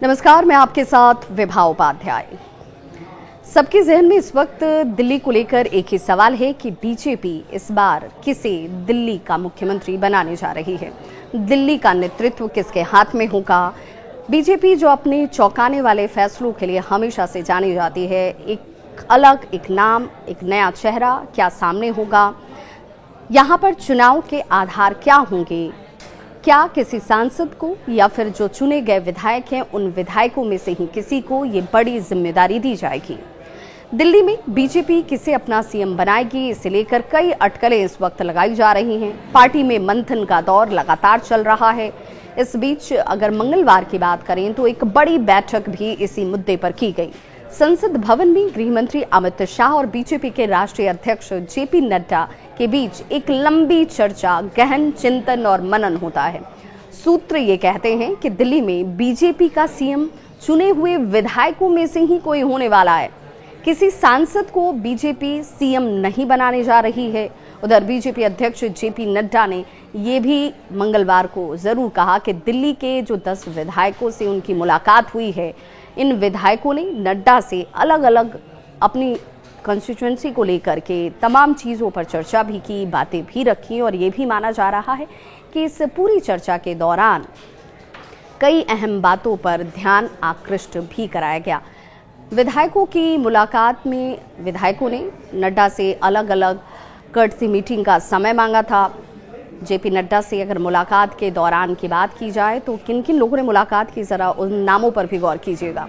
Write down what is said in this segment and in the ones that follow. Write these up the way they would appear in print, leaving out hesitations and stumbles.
नमस्कार, मैं आपके साथ विभा उपाध्याय। सबके जहन में इस वक्त दिल्ली को लेकर एक ही सवाल है कि बीजेपी इस बार किसे दिल्ली का मुख्यमंत्री बनाने जा रही है। दिल्ली का नेतृत्व किसके हाथ में होगा। बीजेपी जो अपने चौंकाने वाले फैसलों के लिए हमेशा से जानी जाती है, एक अलग, एक नाम, एक नया चेहरा क्या सामने होगा। यहाँ पर चुनाव के आधार क्या होंगे, क्या किसी सांसद को या फिर जो चुने गए विधायक हैं उन विधायकों में से ही किसी को ये बड़ी जिम्मेदारी दी जाएगी। दिल्ली में बीजेपी किसे अपना सीएम बनाएगी, इसे लेकर कई अटकलें इस वक्त लगाई जा रही हैं। पार्टी में मंथन का दौर लगातार चल रहा है। इस बीच अगर मंगलवार की बात करें तो एक बड़ी बैठक भी इसी मुद्दे पर की गई। संसद भवन में गृह मंत्री अमित शाह और बीजेपी के राष्ट्रीय अध्यक्ष जेपी नड्डा के बीच एक लंबी चर्चा, गहन चिंतन और मनन होता है। सूत्र ये कहते हैं कि दिल्ली में बीजेपी का सीएम चुने हुए विधायकों में से ही कोई होने वाला है। किसी सांसद को बीजेपी सीएम नहीं बनाने जा रही है। उधर बीजेपी अध्यक्ष जेपी नड्डा ने ये भी मंगलवार को जरूर कहा कि दिल्ली के जो 10 विधायकों से उनकी मुलाकात हुई है, इन विधायकों ने नड्डा से अलग अलग अपनी कॉन्स्टिट्यूएंसी को लेकर के तमाम चीज़ों पर चर्चा भी की, बातें भी रखी और ये भी माना जा रहा है कि इस पूरी चर्चा के दौरान कई अहम बातों पर ध्यान आकृष्ट भी कराया गया। विधायकों की मुलाकात में विधायकों ने नड्डा से अलग अलग कर्टसी मीटिंग का समय मांगा था। जेपी नड्डा से अगर मुलाकात के दौरान की बात की जाए तो किन किन लोगों ने मुलाकात की, जरा उन नामों पर भी गौर कीजिएगा।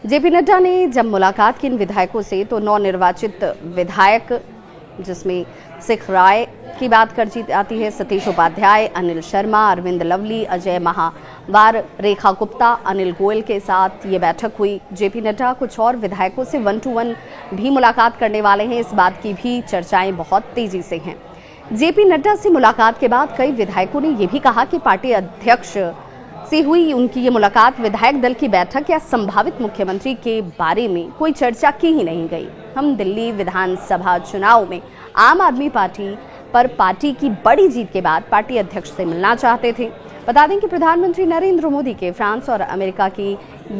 जेपी नड्डा ने जब मुलाकात की इन विधायकों से तो नवनिर्वाचित विधायक, जिसमें सिख राय की बात कर जाती है, सतीश उपाध्याय, अनिल शर्मा, अरविंद लवली, अजय महावार, रेखा गुप्ता, अनिल गोयल के साथ ये बैठक हुई। जेपी नड्डा कुछ और विधायकों से 1-to-1 भी मुलाकात करने वाले हैं। इस बात की भी चर्चाएं बहुत तेजी से हैं। जेपी नड्डा से मुलाकात के बाद कई विधायकों ने यह भी कहा कि पार्टी अध्यक्ष से हुई उनकी ये मुलाकात विधायक दल की बैठक या संभावित मुख्यमंत्री के बारे में कोई चर्चा की ही नहीं गई। हम दिल्ली विधानसभा चुनाव में आम आदमी पार्टी पर पार्टी की बड़ी जीत के बाद पार्टी अध्यक्ष से मिलना चाहते थे। बता दें कि प्रधानमंत्री नरेंद्र मोदी के फ्रांस और अमेरिका की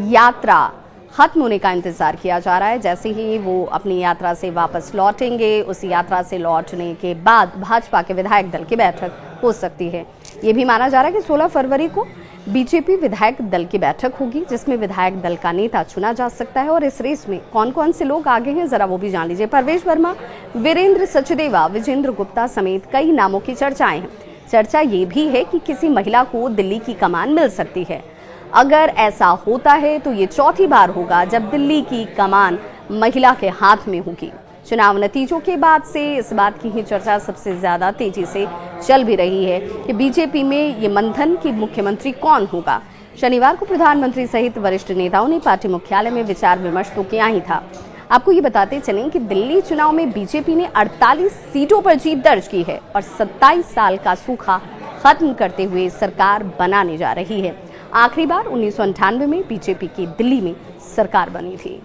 यात्रा खत्म होने का इंतजार किया जा रहा है। जैसे ही वो अपनी यात्रा से वापस लौटेंगे, उस यात्रा से लौटने के बाद भाजपा के विधायक दल की बैठक हो सकती है। ये भी माना जा रहा है कि 16 फरवरी को बीजेपी विधायक दल की बैठक होगी, जिसमें विधायक दल का नेता चुना जा सकता है। और इस रेस में कौन कौन से लोग आगे हैं, जरा वो भी जान लीजिए। परवेश वर्मा, वीरेंद्र सचदेवा, विजेंद्र गुप्ता समेत कई नामों की चर्चाएं हैं। चर्चा ये भी है कि किसी महिला को दिल्ली की कमान मिल सकती है। अगर ऐसा होता है तो ये चौथी बार होगा जब दिल्ली की कमान महिला के हाथ में होगी। चुनाव नतीजों के बाद से इस बात की ही चर्चा सबसे ज्यादा तेजी से चल भी रही है कि बीजेपी में ये मंथन की मुख्यमंत्री कौन होगा। शनिवार को प्रधानमंत्री सहित वरिष्ठ नेताओं ने पार्टी मुख्यालय में विचार विमर्श तो किया ही था। आपको ये बताते चलें कि दिल्ली चुनाव में बीजेपी ने 48 सीटों पर जीत दर्ज की है और 27 साल का सूखा खत्म करते हुए सरकार बनाने जा रही है। आखिरी बार 1998 में बीजेपी की दिल्ली में सरकार बनी थी।